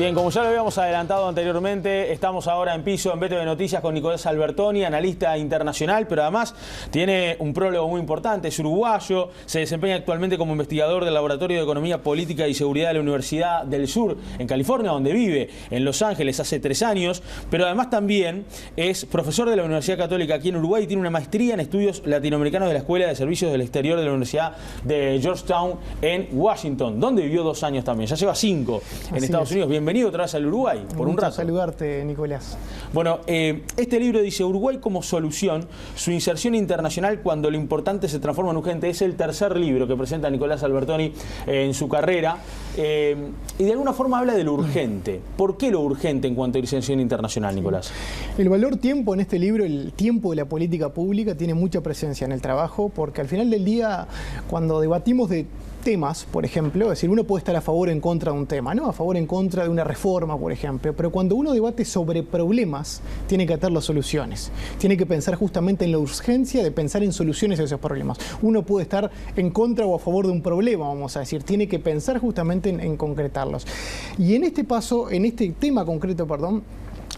Bien, como ya lo habíamos adelantado anteriormente, estamos ahora en piso en BTV Noticias con Nicolás Albertoni, analista internacional, pero además tiene un prólogo muy importante, es uruguayo, se desempeña actualmente como investigador del Laboratorio de Economía Política y Seguridad de la Universidad del Sur en California, donde vive en Los Ángeles hace 3 años, pero además también es profesor de la Universidad Católica aquí en Uruguay y tiene una maestría en estudios latinoamericanos de la Escuela de Servicios del Exterior de la Universidad de Georgetown en Washington, donde vivió 2 años también, ya lleva 5 en Estados Unidos. Bienvenido otra vez al Uruguay, por un rato. Saludarte, Nicolás. Bueno, este libro dice Uruguay como solución, su inserción internacional cuando lo importante se transforma en urgente. Es el tercer libro que presenta Nicolás Albertoni en su carrera y de alguna forma habla de lo urgente. ¿Por qué lo urgente en cuanto a inserción internacional, Nicolás? El valor tiempo en este libro, el tiempo de la política pública, tiene mucha presencia en el trabajo, porque al final del día, cuando debatimos de temas, por ejemplo, es decir, uno puede estar a favor o en contra de un tema, ¿no? A favor o en contra de una reforma, por ejemplo, pero cuando uno debate sobre problemas, tiene que atar las soluciones. Tiene que pensar justamente en la urgencia de pensar en soluciones a esos problemas. Uno puede estar en contra o a favor de un problema, vamos a decir, tiene que pensar justamente en concretarlos. Y en este paso, en este tema concreto, perdón,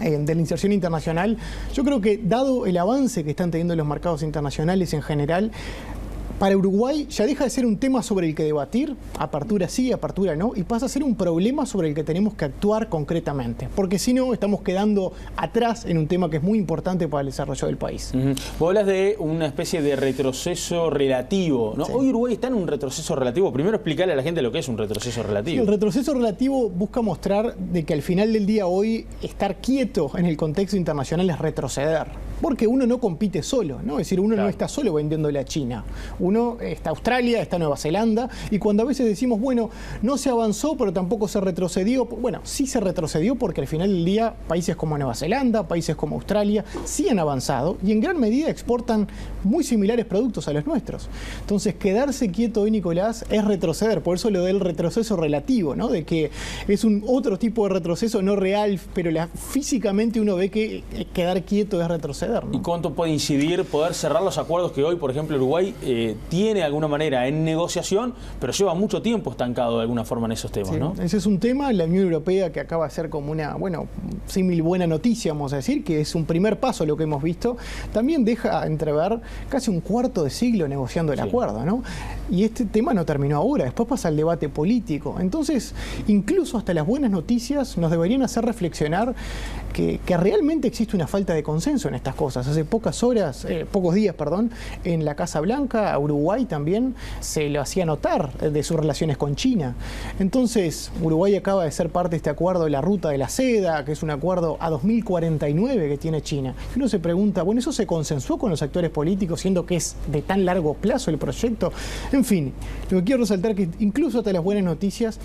de la inserción internacional, yo creo que dado el avance que están teniendo los mercados internacionales en general, para Uruguay ya deja de ser un tema sobre el que debatir, apertura sí, apertura no, y pasa a ser un problema sobre el que tenemos que actuar concretamente, porque si no estamos quedando atrás en un tema que es muy importante para el desarrollo del país. Vos hablas de una especie de retroceso relativo, ¿no? Sí. Hoy Uruguay está en un retroceso relativo. Primero explicarle a la gente lo que es un retroceso relativo. Sí, el retroceso relativo busca mostrar de que al final del día hoy estar quieto en el contexto internacional es retroceder, porque uno no compite solo, ¿no? Es decir, uno no está solo vendiéndole a China. Uno está Australia, está Nueva Zelanda, y cuando a veces decimos, bueno, no se avanzó, pero tampoco se retrocedió, bueno, sí se retrocedió porque al final del día países como Nueva Zelanda, países como Australia, sí han avanzado y en gran medida exportan muy similares productos a los nuestros. Entonces, quedarse quieto hoy, Nicolás, es retroceder, por eso lo del retroceso relativo, ¿no? De que es un otro tipo de retroceso no real, pero físicamente uno ve que quedar quieto es retroceder, ¿no? ¿Y cuánto puede incidir poder cerrar los acuerdos que hoy, por ejemplo, Uruguay tiene de alguna manera en negociación, pero lleva mucho tiempo estancado de alguna forma en esos temas, sí, ¿no? Ese es un tema, la Unión Europea, que acaba de ser como una, bueno, símil buena noticia, vamos a decir, que es un primer paso lo que hemos visto, también deja entrever casi un cuarto de siglo negociando el acuerdo, ¿no? Y este tema no terminó ahora, después pasa el debate político. Entonces, incluso hasta las buenas noticias nos deberían hacer reflexionar que realmente existe una falta de consenso en estas cosas. Hace pocos días, en la Casa Blanca, a Uruguay también se lo hacía notar de sus relaciones con China. Entonces, Uruguay acaba de ser parte de este acuerdo de la Ruta de la Seda, que es un acuerdo a 2049 que tiene China. Y uno se pregunta, bueno, ¿eso se consensuó con los actores políticos, siendo que es de tan largo plazo el proyecto? En fin, lo que quiero resaltar es que incluso hasta las buenas noticias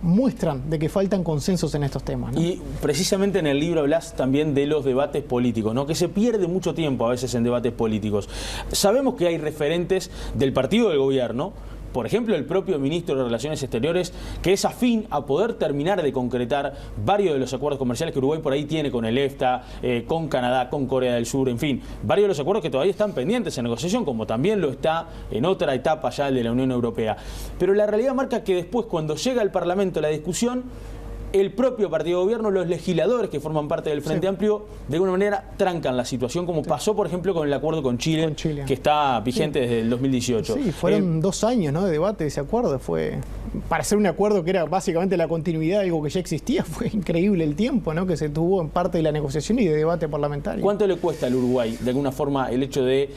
muestran de que faltan consensos en estos temas, ¿no? Y precisamente en el libro hablas también de los debates políticos, ¿no? Que se pierde mucho tiempo a veces en debates políticos. Sabemos que hay referentes del partido del gobierno, por ejemplo, el propio ministro de Relaciones Exteriores, que es afín a poder terminar de concretar varios de los acuerdos comerciales que Uruguay por ahí tiene con el EFTA, con Canadá, con Corea del Sur, en fin, varios de los acuerdos que todavía están pendientes en negociación, como también lo está en otra etapa ya el de la Unión Europea. Pero la realidad marca que después, cuando llega al Parlamento la discusión, el propio partido de gobierno, los legisladores que forman parte del Frente Amplio, de alguna manera trancan la situación, como pasó, por ejemplo, con el acuerdo con Chile, que está vigente desde el 2018. Sí, fueron 2 años, ¿no?, de debate de ese acuerdo. Fue, para hacer un acuerdo que era básicamente la continuidad de algo que ya existía, fue increíble el tiempo, ¿no?, que se tuvo en parte de la negociación y de debate parlamentario. ¿Cuánto le cuesta al Uruguay, de alguna forma, el hecho de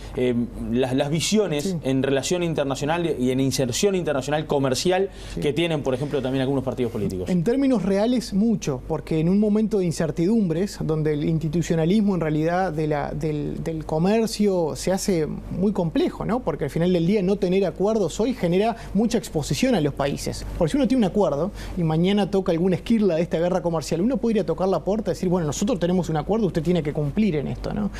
las visiones en relación internacional y en inserción internacional comercial que tienen, por ejemplo, también algunos partidos políticos? En términos reales, mucho, porque en un momento de incertidumbres, donde el institucionalismo en realidad del comercio se hace muy complejo, ¿no? Porque al final del día no tener acuerdos hoy genera mucha exposición a los países. Porque si uno tiene un acuerdo y mañana toca alguna esquirla de esta guerra comercial, uno puede ir a tocar la puerta y decir, bueno, nosotros tenemos un acuerdo, usted tiene que cumplir en esto, ¿no?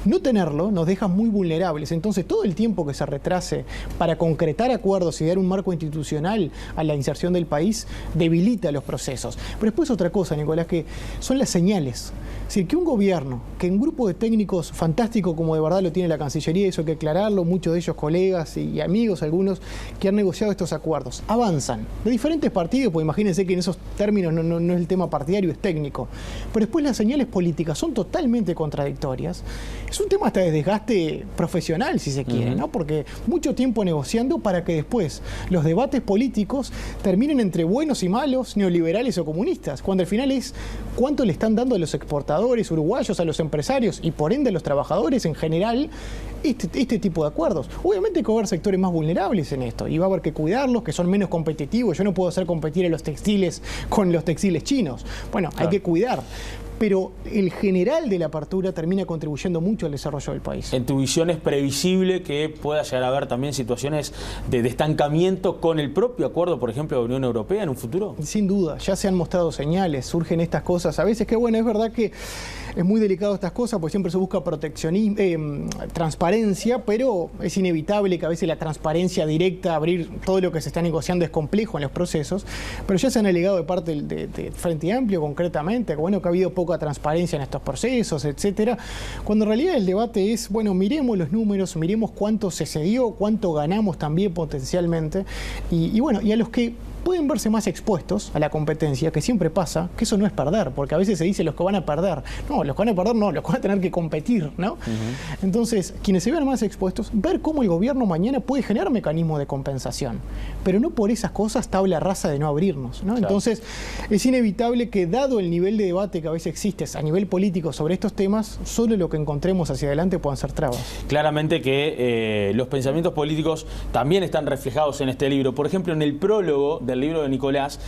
No tenerlo nos deja muy vulnerables. Entonces, todo el tiempo que se retrase para concretar acuerdos y dar un marco institucional a la inserción del país debilita los procesos. Pero después otra cosa, Nicolás, que son las señales. decir, que un gobierno, que un grupo de técnicos fantástico como de verdad lo tiene la Cancillería, eso hay que aclararlo, muchos de ellos colegas y amigos, algunos que han negociado estos acuerdos, avanzan de diferentes partidos, pues imagínense que en esos términos no es el tema partidario, es técnico, pero después las señales políticas son totalmente contradictorias. Es un tema hasta de desgaste profesional, si se quiere, ¿no? Porque mucho tiempo negociando para que después los debates políticos terminen entre buenos y malos, neoliberales o comunistas, cuando al final es cuánto le están dando a los exportadores uruguayos, a los empresarios y por ende a los trabajadores en general este tipo de acuerdos. Obviamente hay que haber sectores más vulnerables en esto y va a haber que cuidarlos, que son menos competitivos. Yo no puedo hacer competir a los textiles con los textiles chinos. Bueno, claro, hay que cuidar. Pero el general de la apertura termina contribuyendo mucho al desarrollo del país. ¿En tu visión es previsible que pueda llegar a haber también situaciones de estancamiento con el propio acuerdo, por ejemplo, de la Unión Europea en un futuro? Sin duda, ya se han mostrado señales, surgen estas cosas. A veces que bueno, es verdad que es muy delicado estas cosas, porque siempre se busca proteccionismo, transparencia, pero es inevitable que a veces la transparencia directa, abrir todo lo que se está negociando es complejo en los procesos, pero ya se han alegado de parte de Frente Amplio concretamente, que bueno, que ha habido poca transparencia en estos procesos, etcétera, cuando en realidad el debate es, bueno, miremos los números, miremos cuánto se cedió, cuánto ganamos también potencialmente, y bueno, y a los que pueden verse más expuestos a la competencia, que siempre pasa, que eso no es perder, porque a veces se dice los que van a perder. No, los que van a perder no, los que van a tener que competir, ¿no? Entonces, quienes se vean más expuestos, ver cómo el gobierno mañana puede generar mecanismos de compensación, pero no por esas cosas tabla rasa de no abrirnos, ¿no? Claro. Entonces, es inevitable que dado el nivel de debate que a veces existe a nivel político sobre estos temas, solo lo que encontremos hacia adelante puedan ser trabas. Claramente que los pensamientos políticos también están reflejados en este libro. Por ejemplo, en el prólogo del libro de Nicolás,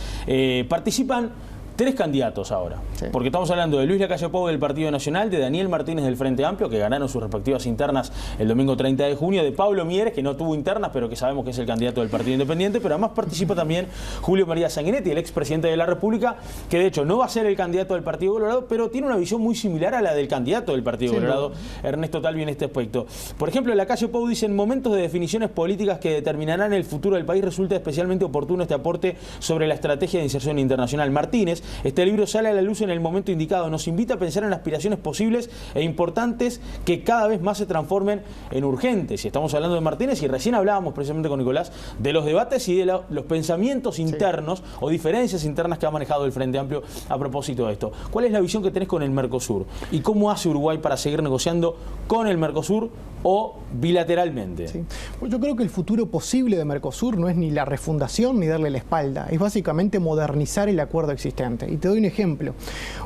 participan 3 candidatos ahora, sí, porque estamos hablando de Luis Lacalle Pou del Partido Nacional, de Daniel Martínez del Frente Amplio, que ganaron sus respectivas internas el domingo 30 de junio, de Pablo Mieres, que no tuvo internas, pero que sabemos que es el candidato del Partido Independiente, pero además participa también Julio María Sanguinetti, el expresidente de la República, que de hecho no va a ser el candidato del Partido Colorado, pero tiene una visión muy similar a la del candidato del Partido Colorado, Ernesto Talvi, en este aspecto. Por ejemplo, Lacalle Pou dice: en momentos de definiciones políticas que determinarán el futuro del país, resulta especialmente oportuno este aporte sobre la estrategia de inserción internacional. Martínez: este libro sale a la luz en el momento indicado, nos invita a pensar en aspiraciones posibles e importantes que cada vez más se transformen en urgentes. Y estamos hablando de Martínez, y recién hablábamos precisamente con Nicolás de los debates y de los pensamientos internos o diferencias internas que ha manejado el Frente Amplio a propósito de esto. ¿Cuál es la visión que tenés con el Mercosur? ¿Y cómo hace Uruguay para seguir negociando con el Mercosur o bilateralmente? Sí. Pues yo creo que el futuro posible de Mercosur no es ni la refundación ni darle la espalda, es básicamente modernizar el acuerdo existente. Y te doy un ejemplo.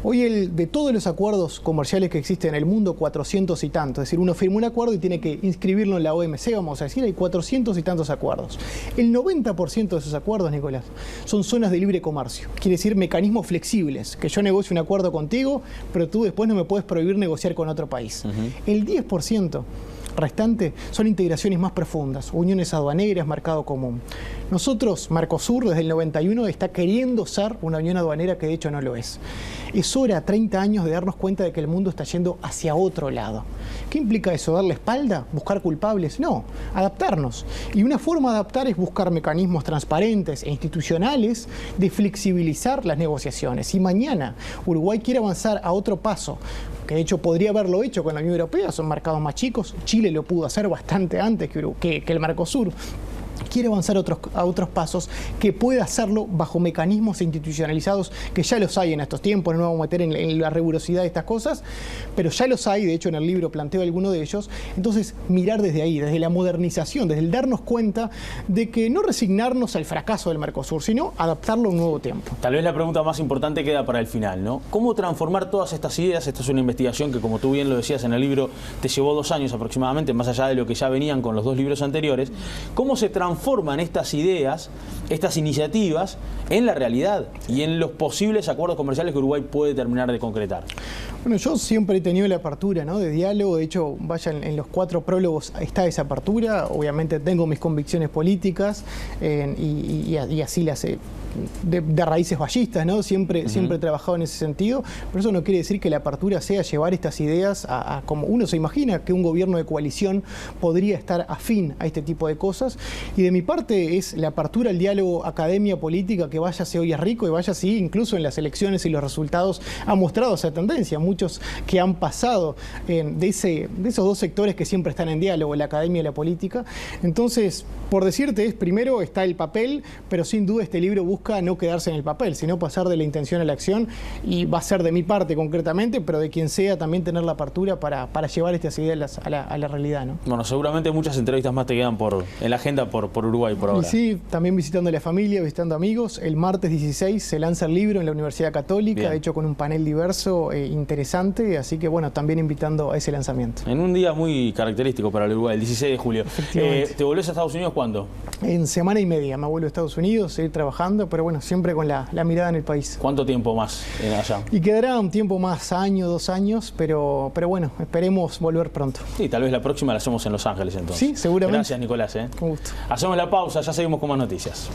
Hoy de todos los acuerdos comerciales que existen en el mundo, 400 y tantos, es decir, uno firma un acuerdo y tiene que inscribirlo en la OMC, vamos a decir, hay 400 y tantos acuerdos. El 90% de esos acuerdos, Nicolás, son zonas de libre comercio. Quiere decir mecanismos flexibles, que yo negocio un acuerdo contigo, pero tú después no me puedes prohibir negociar con otro país. El 10% restante son integraciones más profundas, uniones aduaneras, mercado común. Nosotros, Mercosur, desde el 91, está queriendo ser una unión aduanera que de hecho no lo es. Es hora, 30 años, de darnos cuenta de que el mundo está yendo hacia otro lado. ¿Qué implica eso? ¿Darle espalda? ¿Buscar culpables? No, adaptarnos. Y una forma de adaptar es buscar mecanismos transparentes e institucionales de flexibilizar las negociaciones. Si mañana Uruguay quiere avanzar a otro paso, que de hecho podría haberlo hecho con la Unión Europea, son mercados más chicos, Chile lo pudo hacer bastante antes que el Mercosur, quiere avanzar a otros pasos, que pueda hacerlo bajo mecanismos institucionalizados, que ya los hay en estos tiempos, no nos vamos a meter en la rigurosidad de estas cosas, pero ya los hay, de hecho en el libro planteo alguno de ellos. Entonces, mirar desde ahí, desde la modernización, desde el darnos cuenta de que no resignarnos al fracaso del Mercosur, sino adaptarlo a un nuevo tiempo. Tal vez la pregunta más importante queda para el final, ¿no? ¿Cómo transformar todas estas ideas? Esta es una investigación que, como tú bien lo decías en el libro, te llevó 2 años aproximadamente, más allá de lo que ya venían con los 2 libros anteriores. ¿Cómo se transforman estas ideas, estas iniciativas, en la realidad y en los posibles acuerdos comerciales que Uruguay puede terminar de concretar? Bueno, yo siempre he tenido la apertura, ¿no?, de diálogo. De hecho, vaya, en los 4 prólogos está esa apertura. Obviamente tengo mis convicciones políticas y así las de raíces vallistas, ¿no? Siempre he trabajado en ese sentido, pero eso no quiere decir que la apertura sea llevar estas ideas a como uno se imagina que un gobierno de coalición podría estar afín a este tipo de cosas. Y de mi parte es la apertura al diálogo academia-política, que vaya si hoy es rico y vaya si incluso en las elecciones y los resultados ha mostrado esa tendencia. Muchos que han pasado de esos dos sectores que siempre están en diálogo, la academia y la política. Entonces, por decirte, primero está el papel, pero sin duda este libro busca no quedarse en el papel, sino pasar de la intención a la acción, y va a ser de mi parte concretamente, pero de quien sea también tener la apertura para llevar estas ideas a la realidad, ¿no? Bueno, seguramente muchas entrevistas más te quedan en la agenda por Uruguay por ahora. Y sí, también visitando a la familia, visitando amigos. El martes 16 se lanza el libro en la Universidad Católica, Bien. de hecho con un panel diverso interesante, así que bueno, también invitando a ese lanzamiento. En un día muy característico para el Uruguay, el 16 de julio. ¿Te volvés a Estados Unidos cuándo? En semana y media me vuelvo a Estados Unidos, seguir trabajando, pero bueno, siempre con la mirada en el país. ¿Cuánto tiempo más allá? Y quedará un tiempo más, año, 2 años, pero bueno, esperemos volver pronto. Sí, tal vez la próxima la hacemos en Los Ángeles entonces. Sí, seguramente. Gracias, Nicolás. Con gusto. Hacemos la pausa, ya seguimos con más noticias.